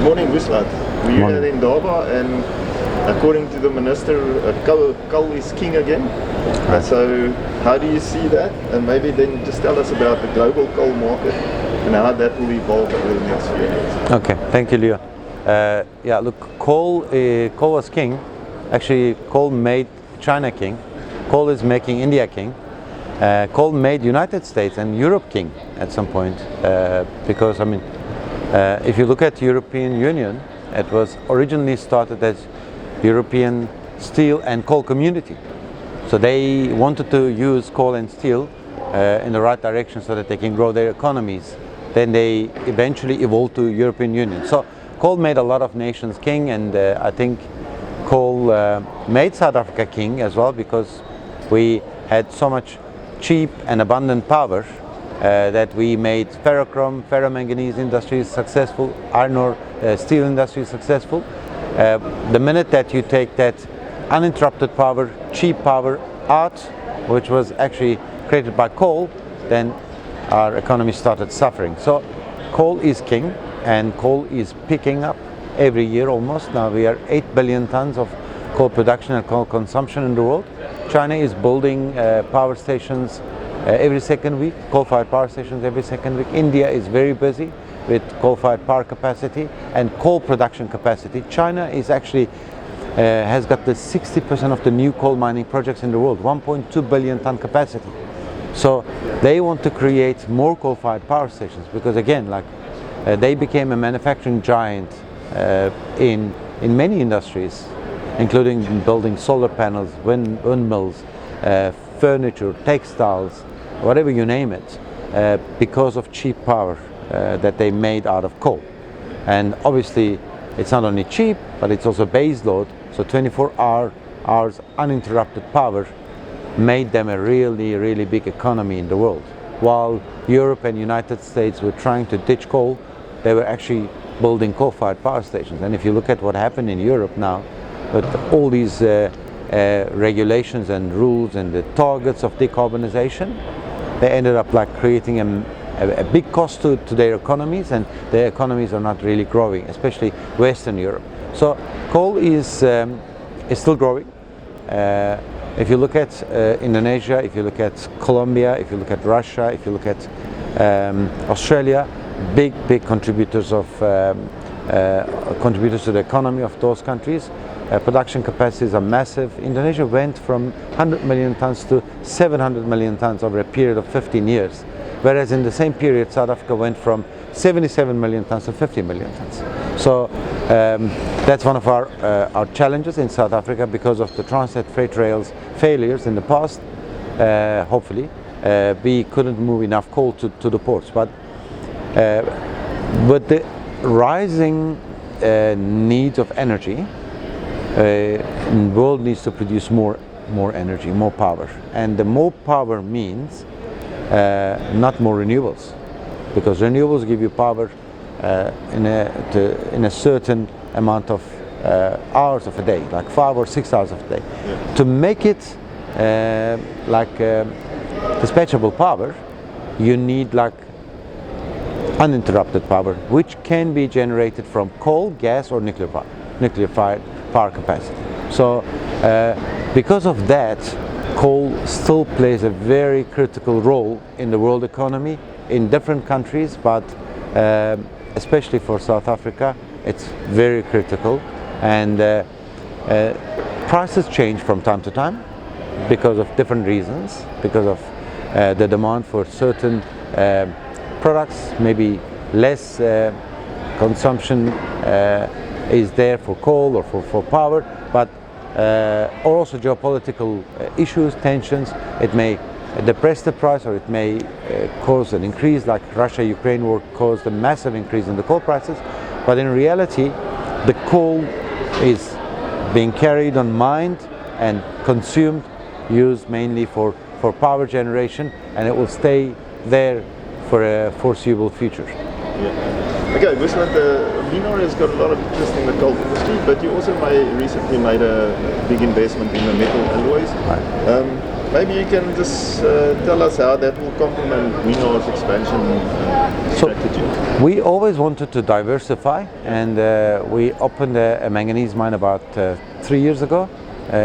morning, Vuslat. We're here in Durban, and according to the minister, coal is king again. So how do you see that? And maybe then just tell us about the global coal market and how that will evolve over the next few years. Okay, thank you, Leo. Yeah, look, coal was king. Actually, coal made China king. Coal is making India king. Coal made United States and Europe king at some point, because I mean, if you look at European Union, it was originally started as European Steel and Coal Community. So they wanted to use coal and steel in the right direction so that they can grow their economies. Then they eventually evolved to European Union. So coal made a lot of nations king, and I think coal made South Africa king as well, because we had so much cheap and abundant power that we made ferrochrome, ferro-manganese industries successful, iron ore, steel industries successful. The minute that you take that uninterrupted power, cheap power out, which was actually created by coal, then our economy started suffering. So coal is king, and coal is picking up every year almost. Now we are 8 billion tons of coal production and coal consumption in the world. China is building power stations every second week, coal-fired power stations every second week. India is very busy with coal-fired power capacity and coal production capacity. China is actually has got the 60% of the new coal mining projects in the world, 1.2 billion ton capacity. So they want to create more coal-fired power stations because, again, like they became a manufacturing giant in many industries, including building solar panels, windmills, furniture, textiles, whatever you name it, because of cheap power that they made out of coal. And obviously it's not only cheap, but it's also base load, so 24 hours uninterrupted power made them a really big economy in the world. While Europe and United States were trying to ditch coal, they were actually building coal-fired power stations. And if you look at what happened in Europe now, with all these regulations and rules and the targets of decarbonization, they ended up like creating a big cost to their economies, and their economies are not really growing, especially Western Europe. So coal is still growing. If you look at Indonesia, if you look at Colombia, if you look at Russia, if you look at Australia, big contributors to the economy of those countries. Production capacities are massive. Indonesia went from 100 million tons to 700 million tons over a period of 15 years. Whereas in the same period, South Africa went from 77 million tons to 50 million tons. So that's one of our challenges in South Africa because of the Transnet freight rails failures in the past. Hopefully, we couldn't move enough coal to the ports. But with the rising needs of energy, the world needs to produce more energy, more power. And the more power means not more renewables, because renewables give you power in a certain amount of hours of a day, like 5 or 6 hours of a day. Yeah. To make it dispatchable power, you need like uninterrupted power, which can be generated from coal, gas, or nuclear-fired power capacity. So because of that, coal still plays a very critical role in the world economy in different countries, but especially for South Africa, it's very critical. And prices change from time to time because of different reasons, because of the demand for certain products, maybe less consumption is there for coal or for power, but or also geopolitical issues, tensions. It may depress the price, or it may cause an increase, like Russia-Ukraine war caused a massive increase in the coal prices. But in reality, the coal is being carried on mined and consumed, used mainly for power generation, and it will stay there for a foreseeable future. Yeah. Okay, Vuslat, Menar has got a lot of interest in the coal industry, but you also recently made a big investment in the metal alloys. Right. maybe you can just tell us how that will complement Menar's expansion strategy. We always wanted to diversify, and we opened a manganese mine about 3 years ago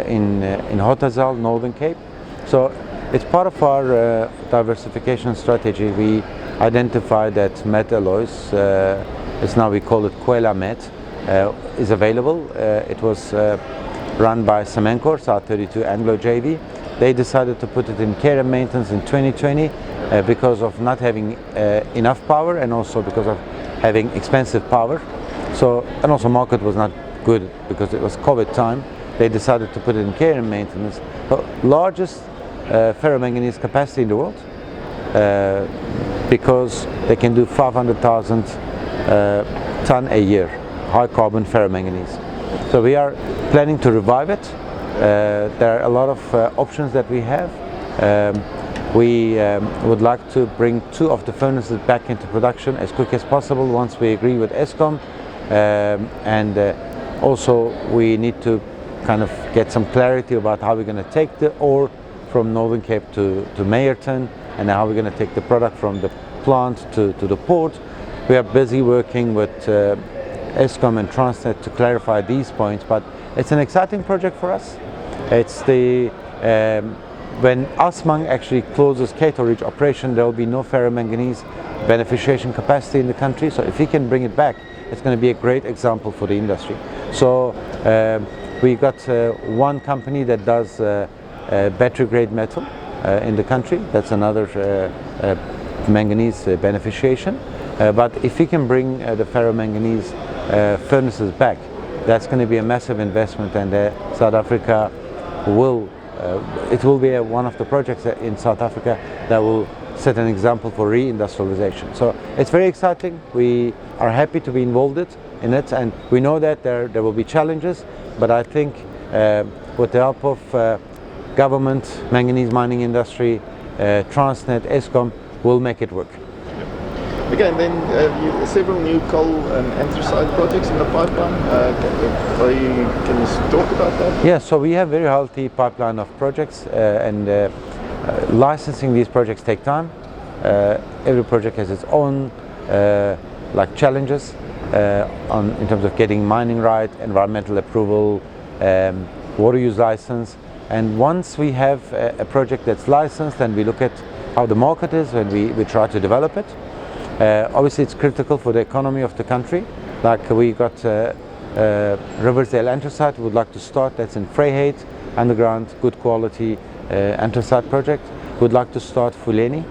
in Hotazel, Northern Cape. So it's part of our diversification strategy. We identified that Metalloys, it's now we call it Khwelamet, is available. It was run by Samancor, South 32 Anglo JV. They decided to put it in care and maintenance in 2020 because of not having enough power, and also because of having expensive power. So, and also market was not good because it was COVID time. They decided to put it in care and maintenance. The largest ferro-manganese capacity in the world, because they can do 500,000 ton a year, high carbon ferro-manganese. So we are planning to revive it. There are a lot of options that we have. We would like to bring 2 of the furnaces back into production as quick as possible once we agree with Eskom, and also we need to kind of get some clarity about how we're going to take the ore from Northern Cape to Meyerton, and how we're going to take the product from the plant to the port. We are busy working with Eskom and Transnet to clarify these points, but it's an exciting project for us. It's the when Assmang actually closes Cato Ridge operation, there will be no ferro-manganese beneficiation capacity in the country. So if we can bring it back, it's going to be a great example for the industry. So we got one company that does battery grade metal in the country. That's another manganese beneficiation. But if we can bring the ferro-manganese furnaces back, that's going to be a massive investment, and South Africa will, it will be one of the projects in South Africa that will set an example for reindustrialization. So it's very exciting. We are happy to be involved in it, and we know that there will be challenges, but I think with the help of government, manganese mining industry, Transnet, Eskom, will make it work. Okay, and then several new coal and anthracite projects in the pipeline. Can you talk about that? Yeah, so we have a very healthy pipeline of projects, and licensing these projects take time. Every project has its own like challenges in terms of getting mining right, environmental approval, water use license. And once we have a project that's licensed, then we look at how the market is when we try to develop it. Obviously it's critical for the economy of the country. Like we got Riversdale anthracite, we would like to start. That's in Vryheid, underground, good quality anthracite project. We would like to start Fuleni,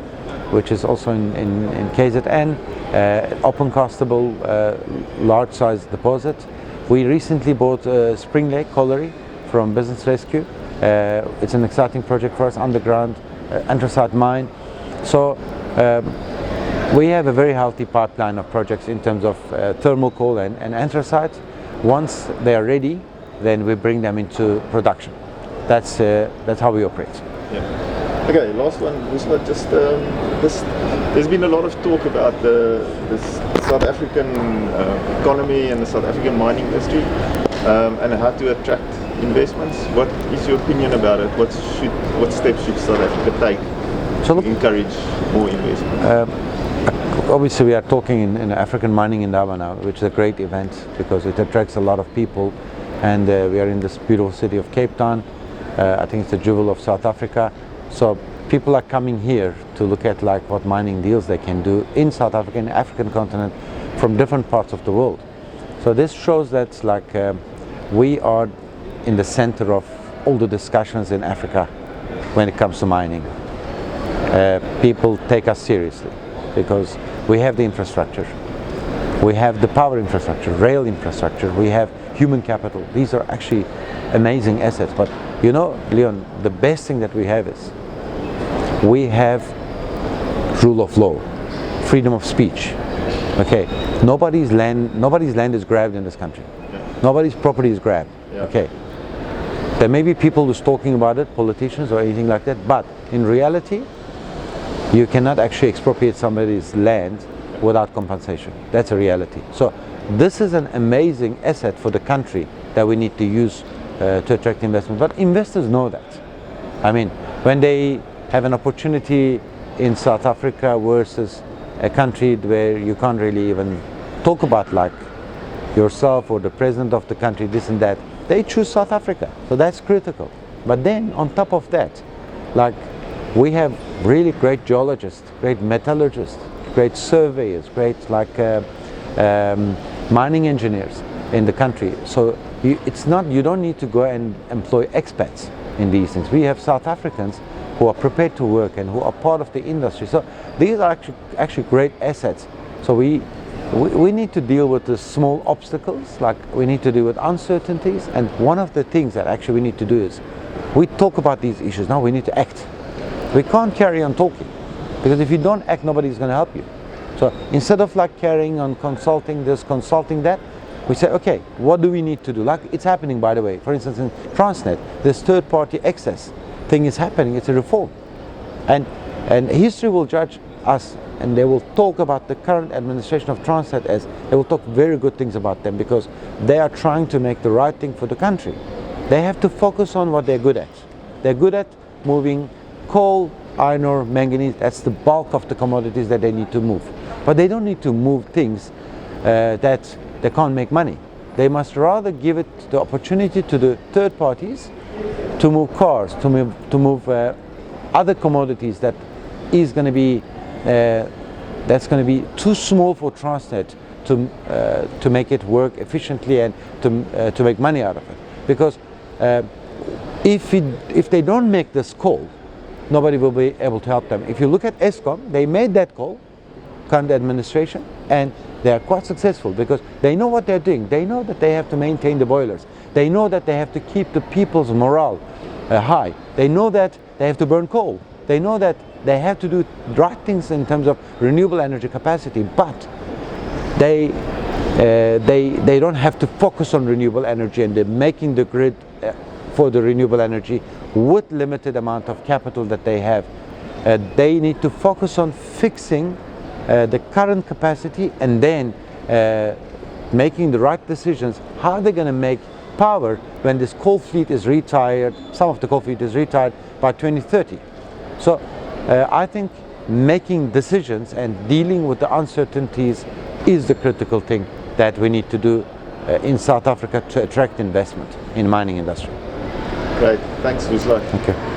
which is also in KZN, open castable, large size deposit. We recently bought Spring Lake Colliery from Business Rescue. It's an exciting project for us, underground anthracite mine. So we have a very healthy pipeline of projects in terms of thermal coal and anthracite. Once they are ready, then we bring them into production. That's how we operate. Yeah. Okay, last one, Vuslat. Just there's been a lot of talk about the South African economy and the South African mining industry, and how to attract investments. What is your opinion about it? What steps should South Africa take to encourage more investment? Obviously we are talking in African Mining Indaba now, which is a great event because it attracts a lot of people, and we are in this beautiful city of Cape Town. I think it's the jewel of South Africa. So people are coming here to look at like what mining deals they can do in South Africa and African continent from different parts of the world. So this shows that like we are in the center of all the discussions in Africa when it comes to mining. People take us seriously because we have the infrastructure, we have the power infrastructure, rail infrastructure, we have human capital. These are actually amazing assets. But you know, Leon, the best thing that we have is we have rule of law, freedom of speech. Okay, nobody's land is grabbed in this country. Yeah. Nobody's property is grabbed. Yeah. Okay, there may be people who's talking about it, politicians or anything like that, but in reality, you cannot actually expropriate somebody's land without compensation. That's a reality. So this is an amazing asset for the country that we need to use to attract investment. But investors know that. I mean, when they have an opportunity in South Africa versus a country where you can't really even talk about, like yourself or the president of the country, this and that, they choose South Africa. So that's critical. But then on top of that, like, we have really great geologists, great metallurgists, great surveyors, great mining engineers in the country. So you don't need to go and employ expats in these things. We have South Africans who are prepared to work and who are part of the industry. So these are actually great assets. So we need to deal with the small obstacles, like we need to deal with uncertainties. And one of the things that actually we need to do is, we talk about these issues, now we need to act. We can't carry on talking, because if you don't act, nobody's going to help you. So instead of like carrying on consulting this, consulting that, we say, okay, what do we need to do? Like it's happening, by the way. For instance, in Transnet, this third-party access thing is happening. It's a reform, and history will judge us, and they will talk about the current administration of Transnet as, they will talk very good things about them, because they are trying to make the right thing for the country. They have to focus on what they're good at. They're good at moving coal, iron ore, manganese. That's the bulk of the commodities that they need to move. But they don't need to move things that they can't make money. They must rather give it the opportunity to the third parties to move cars, to move other commodities that is going to be that's going to be too small for Transnet to make it work efficiently and to make money out of it. Because if they don't make this call, nobody will be able to help them. If you look at Eskom, they made that call, current administration, and they are quite successful because they know what they're doing. They know that they have to maintain the boilers. They know that they have to keep the people's morale high. They know that they have to burn coal. They know that they have to do right things in terms of renewable energy capacity, but they don't have to focus on renewable energy, and they're making the grid for the renewable energy with limited amount of capital that they have. They need to focus on fixing the current capacity, and then making the right decisions. How are they going to make power when this coal fleet is retired? Some of the coal fleet is retired by 2030. So I think making decisions and dealing with the uncertainties is the critical thing that we need to do in South Africa to attract investment in mining industry. Great, thanks Vuslat. Okay.